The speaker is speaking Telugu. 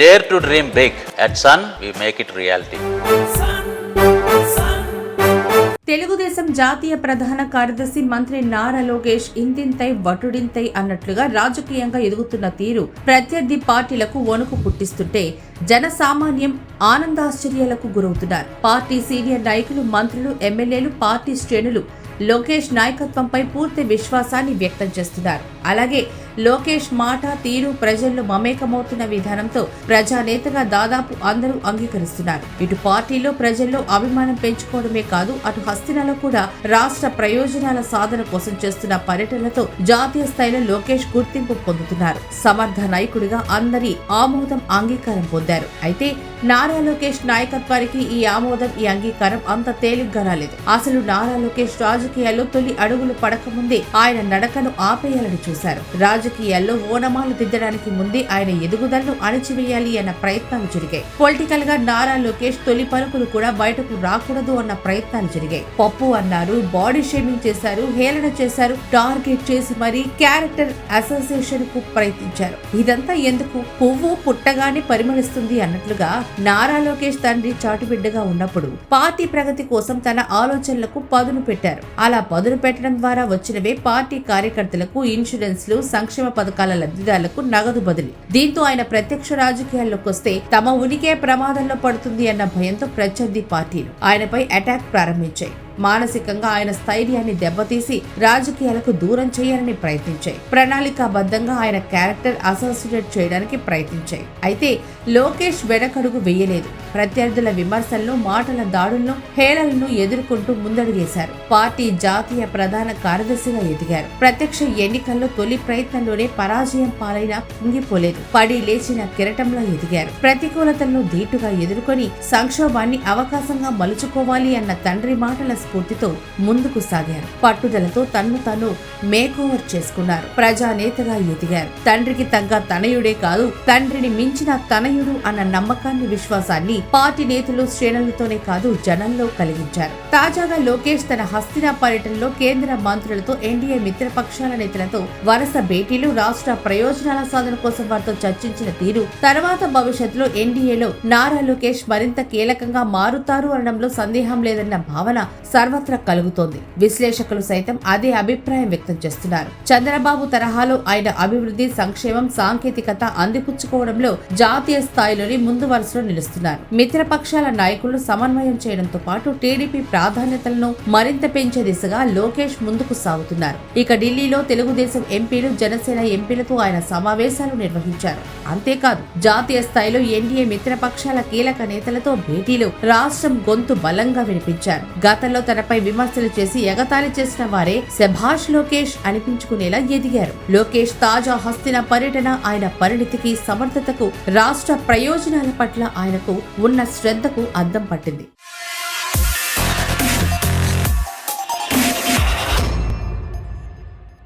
dare to dream big. At Sun, we make it reality. Telugu Desam జాతీయ ప్రధాన కార్యదర్శి మంత్రి నారా లోకేష్ ఇంతింతై వటుడింతై అన్నట్లుగా రాజకీయంగా ఎదుగుతున్న తీరు ప్రత్యర్థి పార్టీలకు వణుకు పుట్టిస్తుంటే జనసామాన్యం ఆనందాశ్చర్యాలకు గురవుతున్నారు. పార్టీ సీనియర్ నాయకులు, మంత్రులు, ఎమ్మెల్యేలు, పార్టీ శ్రేణులు లోకేష్ నాయకత్వంపై పూర్తి విశ్వాసాన్ని వ్యక్తం చేస్తున్నారు. అలాగే లోకేష్ మాట తీరు ప్రజల్లో మమేకమవుతున్న విధానంతో ప్రజానేతగా దాదాపు అందరూ అంగీకరిస్తున్నారు. ఇటు పార్టీలో ప్రజల్లో అభిమానం పెంచుకోవడమే కాదు, అటు హస్తినాలో కూడా రాష్ట్ర ప్రయోజనాల సాధన కోసం చేస్తున్న పర్యటనలతో జాతీయ స్థాయిలో లోకేష్ గుర్తింపు పొందుతున్నారు. సమర్థ నాయకుడిగా అందరి ఆమోదం, అంగీకారం పొందారు. అయితే నారా లోకేష్ నాయకత్వానికి ఈ ఆమోదం, ఈ అంగీకారం అంత తేలిగ్గా రాలేదు. అసలు నారా లోకేష్ రాజకీయాల్లో తొలి అడుగులు పడకముందే ఆయన నడకను ఆపేయాలని చూశారు. రాజకీయాల్లో ఓనమాలు దిద్దడానికి ముందే ఆయన ఎదుగుదలను అణచివేయాలి అన్న ప్రయత్నాలు జరిగాయి. పొలిటికల్ గా నారా లోకేష్ తొలి పలుకులు కూడా బయటకు రాకూడదు అన్న ప్రయత్నాలు జరిగాయి. పప్పు అన్నారు, బాడీ షేమింగ్ చేశారు, హేళన చేశారు, టార్గెట్ చేసి మరీ క్యారెక్టర్ అసోసియేషన్ కు ప్రయత్నించారు. ఇదంతా ఎందుకు? పువ్వు పుట్టగానే పరిమళిస్తుంది అన్నట్లుగా నారా లోకేష్ తండ్రి చాటుబిడ్డగా ఉన్నప్పుడు పార్టీ ప్రగతి కోసం తన ఆలోచనలకు పదును పెట్టారు. అలా పదును పెట్టడం ద్వారా వచ్చినవే పార్టీ కార్యకర్తలకు ఇన్సూరెన్స్లు, సంక్షేమ పథకాల లబ్ధిదారులకు నగదు బదిలీ. దీంతో ఆయన ప్రత్యక్ష రాజకీయాల్లోకి వస్తే తమ ఉనికే ప్రమాదంలో పడుతుంది అన్న భయంతో ప్రత్యర్థి పార్టీలు ఆయనపై అటాక్ ప్రారంభించాయి. మానసికంగా ఆయన స్థైర్యాన్ని దెబ్బతీసి రాజకీయాలకు దూరం చేయాలని ప్రయత్నించాయి. ప్రణాళికాబద్ధంగా ఆయన క్యారెక్టర్ అసోసియేట్ చేయడానికి ప్రయత్నించాయి. అయితే లోకేష్ వెనకడుగు వేయలేదు. ప్రత్యర్థుల విమర్శలను, మాటల దాడులను, హేళనలను ఎదుర్కొంటూ ముందడుగేశారు. పార్టీ జాతీయ ప్రధాన కార్యదర్శిగా ఎదిగారు. ప్రత్యక్ష ఎన్నికల్లో తొలి ప్రయత్నంలోనే పరాజయం పాలైనా కుంగిపోలేదు. పడి లేచిన కిరటంలో ఎదిగారు. ప్రతికూలతలను ధీటుగా ఎదుర్కొని సంక్షోభాన్ని అవకాశంగా మలుచుకోవాలి అన్న తండ్రి మాటల స్ఫూర్తితో ముందుకు సాగారు. పట్టుదలతో తన్ను తాను మేకోవర్ చేసుకున్నారు. ప్రజానేతగా ఎదిగారు. తండ్రికి తగ్గ తనయుడే కాదు, తండ్రిని మించిన తనయుడు అన్న నమ్మకాన్ని, విశ్వాసాన్ని పార్టీ నేతలు, శ్రేణులతోనే కాదు జనంలో కలిగించారు. తాజాగా లోకేష్ తన హస్తినా పర్యటనలో కేంద్ర మంత్రులతో, ఎన్డీఏ మిత్రపక్షాల నేతలతో వరుస భేటీలు, రాష్ట్ర ప్రయోజనాల సాధన కోసం వారితో చర్చించిన తీరు, తర్వాత భవిష్యత్తులో ఎన్డీఏలో నారా లోకేష్ మరింత కీలకంగా మారుతారు అనడంలో సందేహం లేదన్న భావన సర్వత్రా కలుగుతోంది. విశ్లేషకులు సైతం అదే అభిప్రాయం వ్యక్తం చేస్తున్నారు. చంద్రబాబు తరహాలో ఆయన అభివృద్ధి, సంక్షేమం, సాంకేతికత అందిపుచ్చుకోవడంలో జాతీయ స్థాయిలోని ముందు వరుసలో నిలుస్తున్నారు. మిత్రపక్షాల నాయకులు సమన్వయం చేయడంతో పాటు టీడీపీ ప్రాధాన్యతలను మరింత పెంచే దిశగా లోకేష్ ముందుకు సాగుతున్నారు. ఇక ఢిల్లీలో తెలుగుదేశం ఎంపీలు, జనసేన ఎంపీలతో ఆయన సమావేశాలు నిర్వహించారు. అంతేకాదు జాతీయ స్థాయిలో ఎన్డీఏ మిత్రపక్షాల కీలక నేతలతో భేటీలు రాష్ట్రం గొంతు బలంగా వినిపించారు. గతంలో తనపై విమర్శలు చేసి ఎగతాళి చేసిన వారే శభాష్ లోకేష్ అనిపించుకునేలా ఎదిగారు. లోకేష్ తాజా హస్తిన పర్యటన ఆయన పరిణితికి, సమర్థతకు, రాష్ట్ర ప్రయోజనాల పట్ల ఆయనకు ఉన్న శ్రద్ధకు అద్దం పట్టింది.